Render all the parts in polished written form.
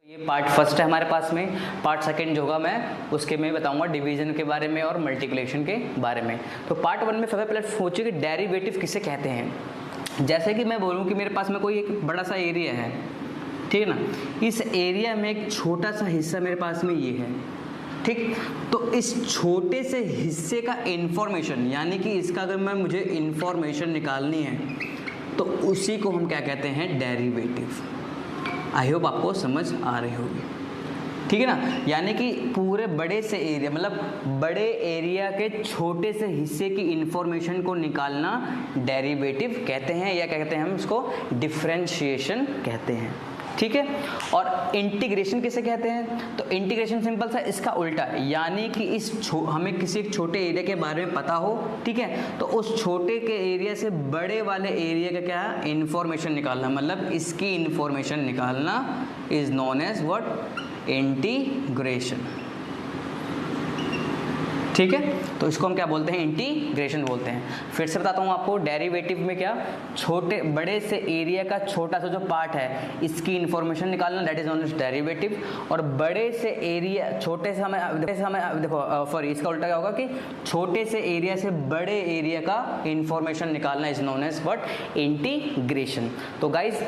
ये part first है हमारे पास में। पार्ट सेकंड जो होगा मैं उसके में बताऊंगा डिवीजन के बारे में और मल्टीप्लिकेशन के बारे में। तो पार्ट वन में सबसे पहले सोचिए कि डेरिवेटिव किसे कहते हैं। जैसे कि मैं बोलूँ कि मेरे पास में कोई एक बड़ा सा एरिया है, ठीक है ना। इस एरिया में एक छोटा सा हिस्सा मेरे पास में ये है, ठीक। तो इस छोटे से हिस्से का इंफॉर्मेशन, यानी कि इसका अगर मुझे इंफॉर्मेशन निकालनी है तो उसी को हम क्या कहते हैं, डेरिवेटिव। आई होप आपको समझ आ रही होगी, ठीक है ना। यानी कि पूरे बड़े से एरिया, मतलब बड़े एरिया के छोटे से हिस्से की इंफॉर्मेशन को निकालना डेरिवेटिव कहते हैं, या क्या कहते हैं हम उसको, डिफरेंशिएशन कहते हैं, ठीक है। और इंटीग्रेशन किसे कहते हैं, तो इंटीग्रेशन सिंपल सा इसका उल्टा, यानी कि हमें किसी एक छोटे एरिया के बारे में पता हो, ठीक है, तो उस छोटे के एरिया से बड़े वाले एरिया का क्या इंफॉर्मेशन निकालना, मतलब इसकी इंफॉर्मेशन निकालना is known as what, integration, ठीक है। तो इसको हम क्या बोलते हैं, इंटीग्रेशन बोलते हैं। फिर से बताता हूँ आपको, डेरिवेटिव में क्या, छोटे बड़े से एरिया का छोटा सा जो पार्ट है इसकी इंफॉर्मेशन निकालना, that is known as derivative. और बड़े से एरिया, छोटे से हमें देखो सॉरी, इसका उल्टा क्या होगा कि छोटे से एरिया से बड़े एरिया का इंफॉर्मेशन निकालना is known as what, integration. तो गाइज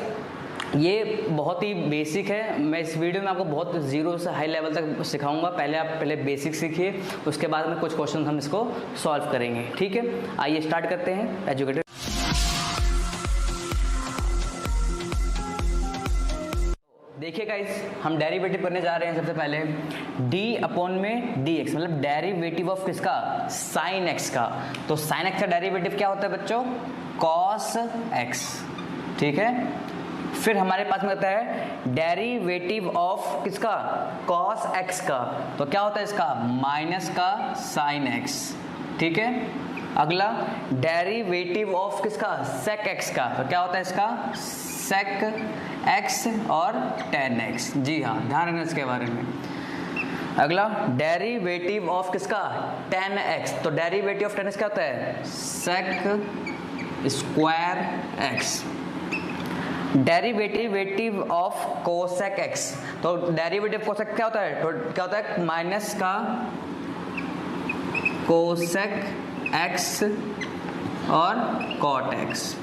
ये बहुत ही बेसिक है। मैं इस वीडियो में आपको बहुत जीरो से हाई लेवल तक सिखाऊंगा। पहले आप बेसिक सीखिए, उसके बाद में कुछ क्वेश्चन हम इसको सॉल्व करेंगे, ठीक है। आइए स्टार्ट करते हैं। एजुकेटेड देखिए गाइस, हम डेरिवेटिव करने जा रहे हैं। सबसे पहले d अपॉन में dx, मतलब डेरिवेटिव ऑफ किसका, साइन x का। तो साइन x का डेरिवेटिव क्या होता है बच्चों, cos x, ठीक है। फिर हमारे पास में होता है डेरिवेटिव ऑफ किसका, cos x का। तो क्या होता है इसका, माइनस का sin x, ठीक है। अगला डेरिवेटिव ऑफ किसका, sec x का। तो क्या होता है इसका, sec x और tan x। जी हाँ, ध्यान रखना इसके बारे में। अगला डेरिवेटिव ऑफ किसका, tan x। तो डेरिवेटिव ऑफ tan x क्या होता है, sec square x। Derivative of cosec x। तो डेरिवेटिव कोसेक क्या होता है, तो क्या होता है, माइनस का कोसेक x और कॉट x,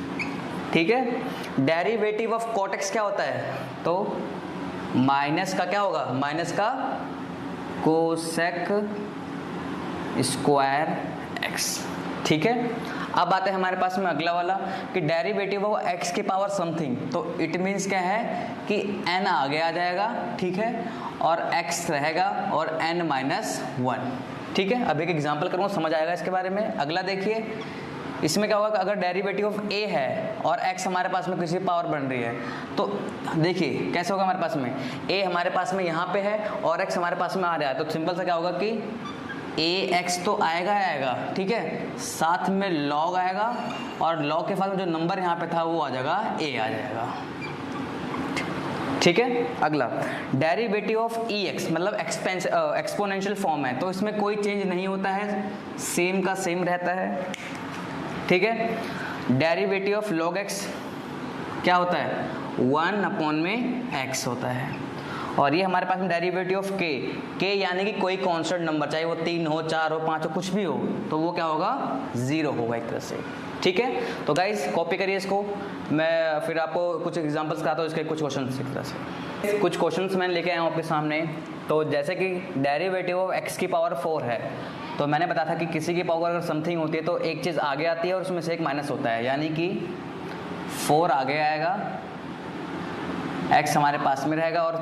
ठीक है। डेरिवेटिव ऑफ कॉट x क्या होता है, तो माइनस का क्या होगा, माइनस का कोसेक स्क्वायर x, ठीक है। अब आते हैं हमारे पास में अगला वाला कि डेरिवेटिव ऑफ x की पावर समथिंग। तो इट मीन्स क्या है कि n आगे आ जाएगा, ठीक है, और x रहेगा और n माइनस 1, ठीक है। अब एक एग्जांपल करूँगा, समझ आएगा इसके बारे में। अगला देखिए, इसमें क्या होगा कि अगर डेरिवेटिव ऑफ a है और x हमारे पास में किसी पावर बन रही है, तो देखिए कैसे होगा, हमारे पास में a हमारे पास में यहाँ पे है और x हमारे पास में आ रहा है। तो सिंपल सा क्या होगा कि ax तो आएगा, ठीक है, साथ में log आएगा और log के साथ में जो नंबर यहाँ पे था वो आ जाएगा, a आ जाएगा, ठीक है। अगला डेरिवेटिव ऑफ ex, मतलब एक्सपोनेंशियल फॉर्म है, तो इसमें कोई चेंज नहीं होता है, सेम का सेम रहता है, ठीक है। डेरिवेटिव ऑफ log x क्या होता है, 1 अपॉन में x होता है। और ये हमारे पास में डेरिवेटिव ऑफ k यानी कि कोई कांस्टेंट नंबर, चाहे वो 3 हो, 4 हो, 5 हो, कुछ भी हो, तो वो क्या होगा, 0 होगा एक तरह से, ठीक है। तो गाइस कॉपी करिए इसको, मैं फिर आपको कुछ एग्जांपल्स कराता हूँ इसके, कुछ क्वेश्चन इस तरह से। कुछ क्वेश्चंस मैंने लेके आया हूँ आपके सामने। तो जैसे कि डेरिवेटिव ऑफ x की पावर 4 है, तो मैंने बताया था कि किसी की पावर अगर समथिंग होती है तो एक चीज़ आगे आती है और उसमें से एक माइनस होता है, यानी कि 4 आगे आएगा, x हमारे पास में रहेगा और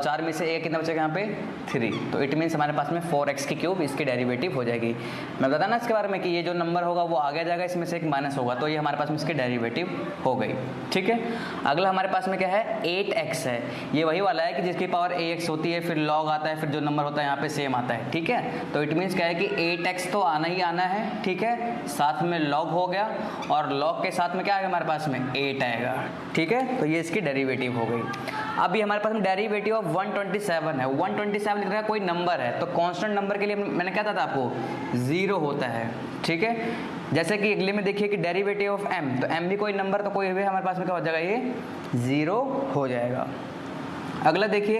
4 में से एक कितना बचेगा यहाँ पे, 3। तो इट मीन्स हमारे पास में 4x की क्यूब इसकी डेरिवेटिव हो जाएगी। मैं बताया ना इसके बारे में कि ये जो नंबर होगा वो आगे जाएगा, इसमें से एक माइनस होगा, तो ये हमारे पास में इसकी डेरिवेटिव हो गई, ठीक है। अगला हमारे पास में क्या है, 8x है। ये वही वाला है कि जिसकी पावर ax होती है, फिर log आता है, फिर जो नंबर होता है यहाँ पे सेम आता है, ठीक है। तो इट मीन्स क्या है कि 8x तो आना ही आना है, ठीक है, साथ में log हो गया और log के साथ में क्या आएगा हमारे पास में, 8 आएगा, ठीक है। तो ये इसकी डेरिवेटिव हो गई। अभी हमारे पास में डेरिवेटिव ऑफ 127 है। 127 लिख रहा है, कोई नंबर है, तो कांस्टेंट नंबर के लिए मैंने क्या था आपको, 0 होता है, ठीक है। जैसे कि अगले में देखिए कि डेरिवेटिव ऑफ m, तो m भी कोई नंबर, तो कोई भी हमारे पास में क्या हो जाएगा, ये 0 हो जाएगा। अगला देखिए,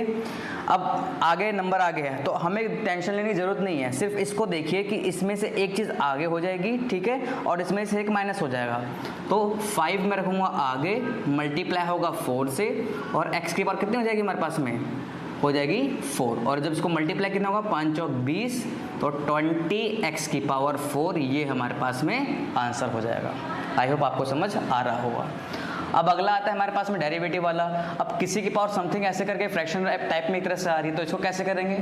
अब आगे नंबर आगे है तो हमें टेंशन लेने की जरूरत नहीं है, सिर्फ इसको देखिए कि इसमें से एक चीज़ आगे हो जाएगी, ठीक है, और इसमें से एक माइनस हो जाएगा। तो 5 में रखूँगा आगे, मल्टीप्लाई होगा 4 से, और x की पावर कितनी हो जाएगी हमारे पास में, हो जाएगी 4, और जब इसको मल्टीप्लाई कितना होगा 5 और 20, तो 20x की पावर 4, ये हमारे पास में आंसर हो जाएगा। आई होप आपको समझ आ रहा होगा। अब अगला आता है हमारे पास में डेरिवेटिव वाला। अब किसी की पावर समथिंग ऐसे करके फ्रैक्शन टाइप में एक तरह से आ रही है, तो इसको कैसे करेंगे,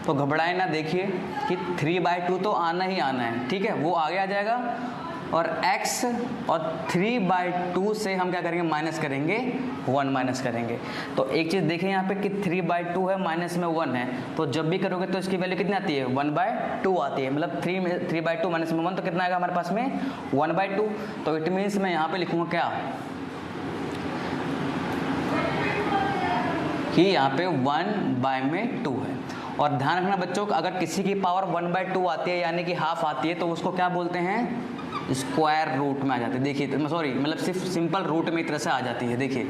तो घबराए ना, देखिए कि 3/2 तो आना ही आना है, ठीक है, वो आगे आ जाएगा, और x और 3/2 से हम क्या करेंगे, माइनस करेंगे, 1 माइनस करेंगे। तो एक चीज़ देखें यहाँ पे कि 3/2 है, माइनस में 1 है, तो जब भी करोगे तो इसकी वैल्यू कितनी आती है, 1/2 आती है, मतलब 3/2 माइनस में 1, तो कितना आएगा हमारे पास में, 1/2। तो इट मीन्स मैं यहाँ पे लिखूँगा क्या, कि यहाँ पे 1/2 है। और ध्यान रखना बच्चों, अगर किसी की पावर 1/2 आती है यानी कि हाफ आती है, तो उसको क्या बोलते हैं, स्क्वायर रूट में आ जाती है। देखिए सॉरी, मतलब सिर्फ सिंपल रूट में एक तरह से आ जाती है। देखिए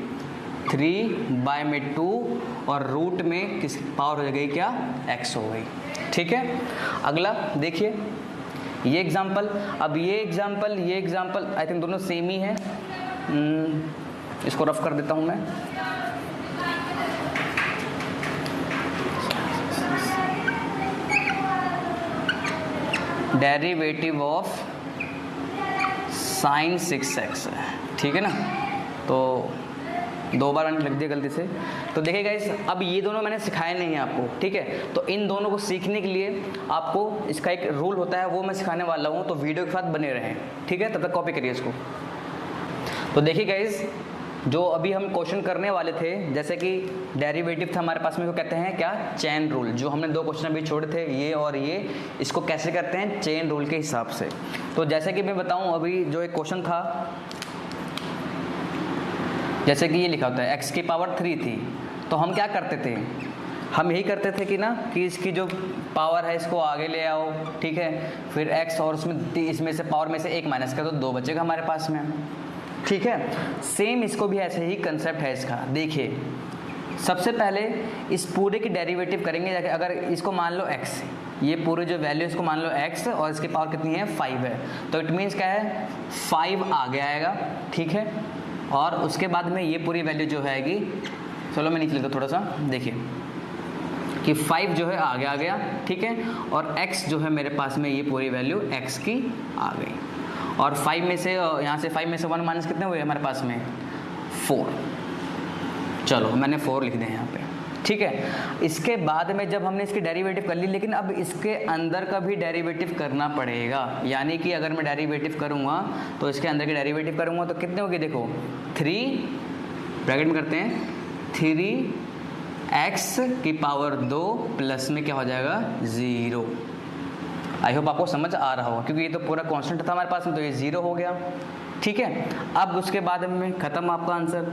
3/2 और रूट में किस पावर हो गई, क्या, x हो गई, ठीक है। अगला देखिए ये एग्जाम्पल, अब ये एग्जाम्पल आई थिंक दोनों सेम ही है, इसको रफ कर देता हूँ मैं। डेरिवेटिव ऑफ sin 6x है, ठीक है ना, तो 2 बार मैंने लिख दिया गलती से। तो देखिए गाइस, अब ये दोनों मैंने सिखाए नहीं है आपको, ठीक है, तो इन दोनों को सीखने के लिए आपको इसका एक रूल होता है, वो मैं सिखाने वाला हूँ, तो वीडियो के साथ बने रहें, ठीक है, तब तक कॉपी करिए इसको। तो देखिए गाइस, जो अभी हम क्वेश्चन करने वाले थे, जैसे कि डेरिवेटिव था हमारे पास में, वो कहते हैं क्या, चेन रूल। जो हमने 2 क्वेश्चन अभी छोड़े थे, ये और ये, इसको कैसे करते हैं, चेन रूल के हिसाब से। तो जैसे कि मैं बताऊं, अभी जो एक क्वेश्चन था, जैसे कि ये लिखा होता है x की पावर 3 थी, तो हम क्या करते थे, हम यही करते थे कि ना, कि इसकी जो पावर है इसको आगे ले आओ, ठीक है, फिर x और इसमें से पावर में से 1 माइनस कर दो, 2 बचेगा हमारे पास में, ठीक है। सेम इसको भी ऐसे ही कंसेप्ट है इसका। देखिए सबसे पहले इस पूरे की डेरिवेटिव करेंगे, अगर इसको मान लो x, ये पूरे जो वैल्यू इसको मान लो x, और इसकी पावर कितनी है, 5 है, तो इट मीन्स क्या है, 5 आगे आएगा, ठीक है, और उसके बाद में ये पूरी वैल्यू जो आएगी, चलो मैं नीचे लिखता थोड़ा सा, देखिए कि 5 जो है आगे आ गया, ठीक है, और x जो है मेरे पास में ये पूरी वैल्यू x की आ गई, और 5 में से यहाँ से 5 में से 1 माइनस कितने हुए हमारे पास में, 4, चलो मैंने 4 लिख दिया यहाँ पे, ठीक है। इसके बाद में जब हमने इसकी डेरिवेटिव कर ली, लेकिन अब इसके अंदर का भी डेरिवेटिव करना पड़ेगा, यानी कि अगर मैं डेरिवेटिव करूँगा तो इसके अंदर की डेरिवेटिव करूँगा तो कितने होगी, देखो 3 ब्रैकेट में करते हैं, 3x की पावर 2 प्लस में क्या हो जाएगा, 0। आई होप आपको समझ आ रहा होगा, क्योंकि ये तो पूरा कांस्टेंट था हमारे पास में, तो ये 0 हो गया, ठीक है। अब उसके बाद में खत्म आपका आंसर,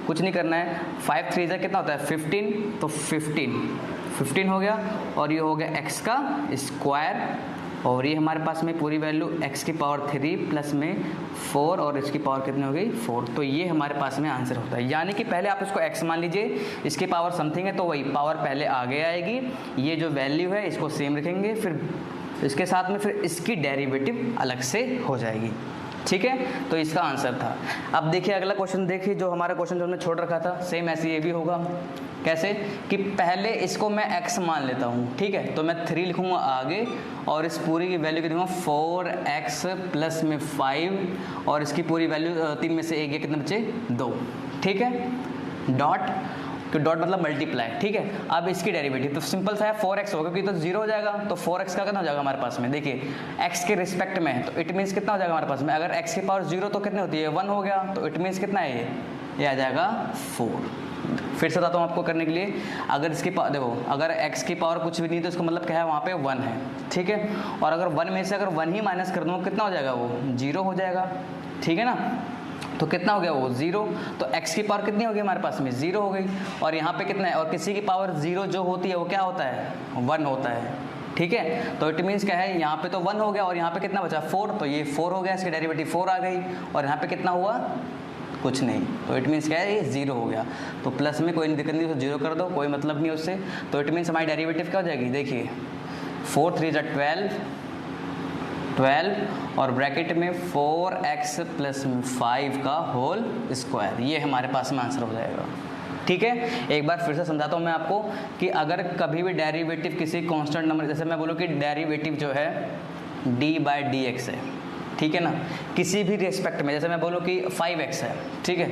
कुछ नहीं करना है, 5 3 जा कितना होता है, 15, तो 15 हो गया, और ये हो गया x का स्क्वायर, और ये हमारे पास में पूरी वैल्यू x की पावर 3 प्लस में 4, और इसकी पावर कितनी हो गई, 4। तो ये हमारे पास में आंसर होता है, यानी कि पहले आप इसको x मान लीजिए, इसकी पावर समथिंग है, तो वही पावर पहले आगे आएगी, ये जो वैल्यू है इसको सेम रखेंगे, फिर इसके साथ में फिर इसकी डेरिवेटिव अलग से हो जाएगी, ठीक है। तो इसका आंसर था। अब देखिए अगला क्वेश्चन, देखिए जो हमारा क्वेश्चन जो हमने छोड़ रखा था, सेम ऐसे ये भी होगा। कैसे, कि पहले इसको मैं x मान लेता हूँ, ठीक है, तो मैं 3 लिखूँगा आगे, और इस पूरी की वैल्यू कितनी, 4x प्लस में 5, और इसकी पूरी वैल्यू 3 में से 1 ये कितने बचे, 2, ठीक है, डॉट, तो डॉट मतलब मल्टीप्लाई, ठीक है। अब इसकी डेरिवेटिव तो सिंपल सा है, 4x होगा, क्योंकि तो 0 हो जाएगा, तो 4x का कितना हो जाएगा हमारे पास में, देखिए x के रिस्पेक्ट में है, तो इट मीन्स कितना हो जाएगा हमारे पास में, अगर x की पावर 0 तो कितनी होती है, 1 हो गया, तो इट मीन्स कितना है, ये आ जाएगा 4। फिर से बताता हूँ आपको करने के लिए, अगर इसकी देखो, अगर x की पावर कुछ भी नहीं तो इसको मतलब क्या है, वहाँ पे 1 है, ठीक है, और अगर 1 में से अगर 1 ही माइनस कर दूँ कितना हो जाएगा, वो 0 हो जाएगा, ठीक है ना। तो कितना हो गया वो 0, तो x की पावर कितनी हो गई हमारे पास में, 0 हो गई, और यहाँ पे कितना है, और किसी की पावर 0 जो होती है वो क्या होता है, 1 होता है, ठीक है। तो इट मीन्स क्या है, यहाँ पे तो 1 हो गया, और यहाँ पे कितना बचा, 4, तो ये 4 हो गया, इसकी डेरिवेटिव 4 आ गई, और यहाँ पे कितना हुआ, कुछ नहीं, तो इट मीन्स क्या है, ये जीरो हो गया। तो प्लस में कोई दिक्कत नहीं, तो जीरो कर दो, कोई मतलब नहीं उससे। तो इट मीन्स हमारी डेरिवेटिव क्या हो जाएगी, देखिए 4 3 12 और ब्रैकेट में 4x प्लस 5 का होल स्क्वायर, ये हमारे पास में आंसर हो जाएगा। ठीक है, एक बार फिर से समझाता हूँ मैं आपको कि अगर कभी भी डेरिवेटिव किसी कांस्टेंट नंबर, जैसे मैं बोलूँ कि डेरिवेटिव जो है d/dx है, ठीक है ना, किसी भी रिस्पेक्ट में, जैसे मैं बोलूँ कि 5x है, ठीक है,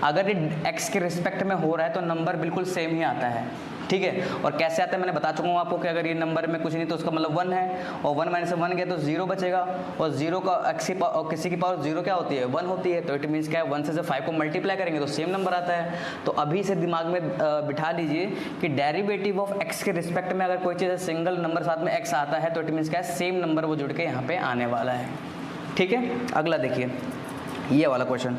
अगर ये x के रिस्पेक्ट में हो रहा है तो नंबर बिल्कुल सेम ही आता है। ठीक है, और कैसे आता है मैंने बता चुका हूँ आपको कि अगर ये नंबर में कुछ नहीं तो उसका मतलब 1 है, और 1 माइनस 1 गया तो 0 बचेगा, और 0 का किसी की पावर 0 क्या होती है, 1 होती है। तो इट मीन्स क्या है, 1 से जब 5 को मल्टीप्लाई करेंगे तो सेम नंबर आता है। तो अभी से दिमाग में बिठा लीजिए कि डेरिवेटिव ऑफ x के रिस्पेक्ट में अगर कोई चीज़ सिंगल नंबर साथ में x आता है तो इट मीन्स क्या है, सेम नंबर वो जुड़ के यहाँ पे आने वाला है। ठीक है, अगला देखिए ये वाला क्वेश्चन,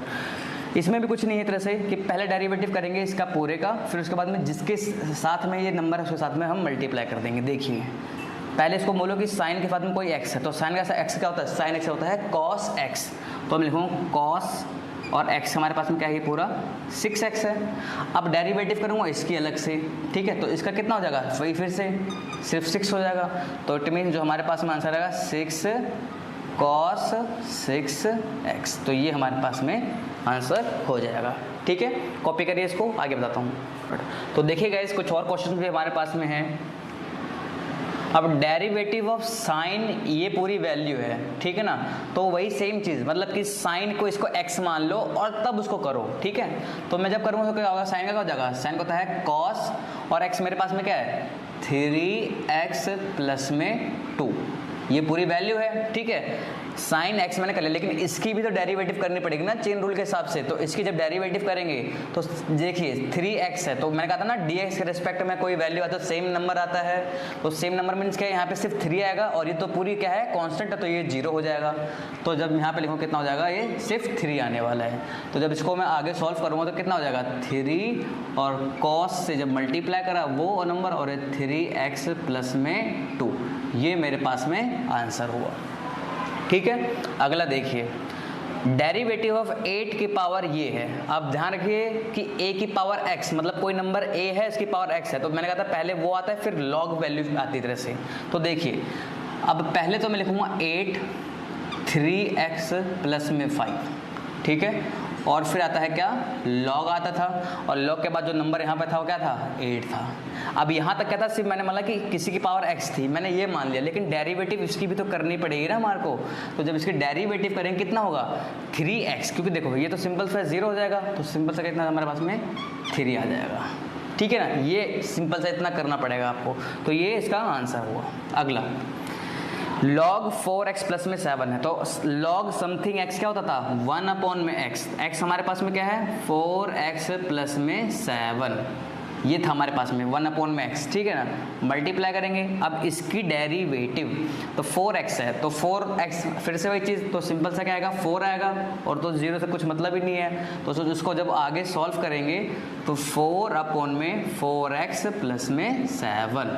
इसमें भी कुछ नहीं है तरह से कि पहले डेरिवेटिव करेंगे इसका पूरे का, फिर उसके बाद में जिसके साथ में ये नंबर है उसके साथ में हम मल्टीप्लाई कर देंगे। देखिए पहले इसको बोलो कि साइन के बाद में कोई x है, तो साइन का x क्या होता है, साइन x होता है cos x, तो हम लिखूँ cos और x हमारे पास में क्या है, पूरा 6x है। अब डेरिवेटिव करूँगा इसकी अलग से, ठीक है, तो इसका कितना हो जाएगा, वही फिर से सिर्फ 6 हो जाएगा। तो इट मीन जो हमारे पास में आंसर आएगा 6 cos 6x, तो ये हमारे पास में आंसर हो जाएगा। ठीक है, कॉपी करिए इसको, आगे बताता हूँ। तो देखिए गाइस कुछ और क्वेश्चन भी हमारे पास में हैं। अब डेरिवेटिव ऑफ साइन, ये पूरी वैल्यू है, ठीक है ना, तो वही सेम चीज़, मतलब कि साइन को इसको x मान लो और तब उसको करो। ठीक है, तो मैं जब करूँगा तो क्या होगा, साइन का क्या हो जाएगा, साइन को होता है cos और x मेरे पास में क्या है 3x प्लस में 2, ये पूरी वैल्यू है। ठीक है, साइन x मैंने कर लिया, लेकिन इसकी भी तो डेरिवेटिव करनी पड़ेगी ना चेन रूल के हिसाब से। तो इसकी जब डेरिवेटिव करेंगे तो देखिए 3x है, तो मैंने कहा था ना dx के रिस्पेक्ट में कोई वैल्यू आता है तो सेम नंबर आता है, तो सेम नंबर मीन्स क्या है, यहाँ पे सिर्फ 3 आएगा, और ये तो पूरी क्या है कांस्टेंट है, तो ये 0 हो जाएगा। तो जब यहाँ पे लिखूँ कितना हो जाएगा, ये सिर्फ 3 आने वाला है। तो जब इसको मैं आगे सॉल्व करूँगा तो कितना हो जाएगा, 3 और cos से जब मल्टीप्लाई करा वो नंबर, और 3x प्लस में 2, ये मेरे पास में आंसर हुआ। ठीक है, अगला देखिए डेरिवेटिव ऑफ 8 की पावर ये है। अब ध्यान रखिए कि a की पावर x, मतलब कोई नंबर a है इसकी पावर x है, तो मैंने कहा था पहले वो आता है फिर लॉग वैल्यू आती तरह से। तो देखिए अब पहले तो मैं लिखूंगा 8 3x प्लस में 5, ठीक है, और फिर आता है क्या, लॉग आता था, और लॉग के बाद जो नंबर यहाँ पे था वो क्या था, 8 था। अब यहाँ तक क्या था, सिर्फ मैंने माना कि किसी की पावर x थी, मैंने ये मान लिया, लेकिन डेरिवेटिव इसकी भी तो करनी पड़ेगी ना हमारे को। तो जब इसकी डेरिवेटिव करेंगे कितना होगा, 3x, क्योंकि देखो ये तो सिंपल सा 0 हो जाएगा, तो सिंपल सा कितना हमारे पास में 3 आ जाएगा। ठीक है ना, ये सिंपल सा इतना करना पड़ेगा आपको, तो ये इसका आंसर हुआ। अगला log 4x प्लस में 7 है, तो log समथिंग x क्या होता था, 1 अपॉन में x हमारे पास में क्या है 4x प्लस में 7, ये था हमारे पास में 1 अपॉन में x। ठीक है ना, मल्टीप्लाई करेंगे अब इसकी डेरिवेटिव, तो 4x है, तो 4x फिर से वही चीज़, तो सिंपल सा क्या आएगा 4 आएगा, और तो 0 से कुछ मतलब ही नहीं है। तो उसको जब आगे सॉल्व करेंगे तो 4 अपॉन में 4x प्लस में 7।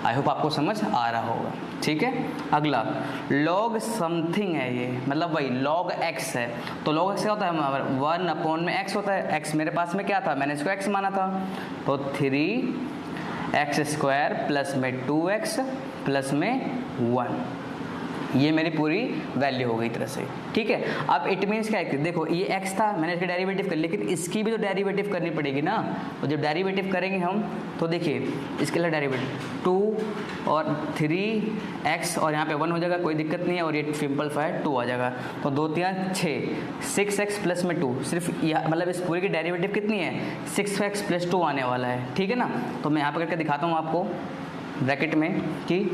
आई होप आपको समझ आ रहा होगा। ठीक है, अगला log समथिंग है, ये मतलब वही log x है, तो log x क्या होता है हमारा 1 अपॉन में x होता है। x मेरे पास में क्या था, मैंने इसको x माना था, तो 3x स्क्वायर प्लस में 2x प्लस में 1, ये मेरी पूरी वैल्यू हो गई तरह से। ठीक है, अब इट मीन्स क्या है, देखो ये x था, मैंने इसकी डेरिवेटिव कर ली, लेकिन इसकी भी तो डेरिवेटिव करनी पड़ेगी ना। तो जब डेरिवेटिव करेंगे हम तो देखिए इसके लिए डेरिवेटिव 2 और 3x और यहाँ पे 1 हो जाएगा, कोई दिक्कत नहीं है, और ये सिंपल सा है 2 आ जाएगा, तो 2 3 6 6x प्लस में 2, सिर्फ यह मतलब इस पूरी की डेरिवेटिव कितनी है 6x प्लस 2 आने वाला है। ठीक है ना, तो मैं यहाँ पर करके दिखाता हूँ आपको ब्रैकेट में कि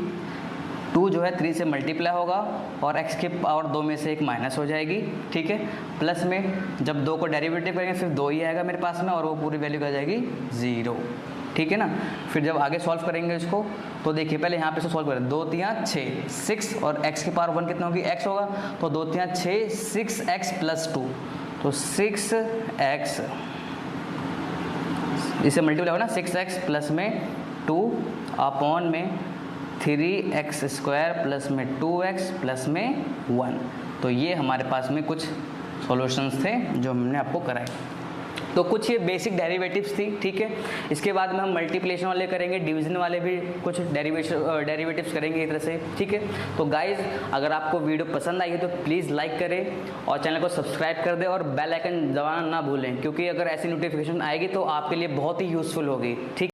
2 जो है 3 से मल्टीप्लाई होगा और x के पावर 2 में से एक माइनस हो जाएगी। ठीक है, प्लस में जब 2 को डेरिवेटिव करेंगे सिर्फ 2 ही आएगा मेरे पास में, और वो पूरी वैल्यू आ जाएगी 0। ठीक है ना, फिर जब आगे सॉल्व करेंगे इसको तो देखिए पहले यहाँ पे से सॉल्व करें, 2 3 6 और x की पावर 1 कितना होगी, x होगा, तो 2 3 6 6x प्लस 2, तो 6x इसे मल्टीप्लाई होगा ना 6x प्लस में 2 अपॉन में 3x स्क्वायर प्लस में 2x प्लस में 1, तो ये हमारे पास में कुछ सॉल्यूशंस थे जो हमने आपको कराए। तो कुछ ये बेसिक डेरिवेटिव्स थी, ठीक है। इसके बाद में हम मल्टीप्लिकेशन वाले करेंगे, डिवीजन वाले भी कुछ डेरिवेटिव्स करेंगे इस तरह से, ठीक है। तो गाइज अगर आपको वीडियो पसंद आई है तो प्लीज़ लाइक करें और चैनल को सब्सक्राइब कर दें और बेल आइकन दबाना ना भूलें, क्योंकि अगर ऐसी नोटिफिकेशन आएगी तो आपके लिए बहुत ही यूज़फुल होगी, ठीक।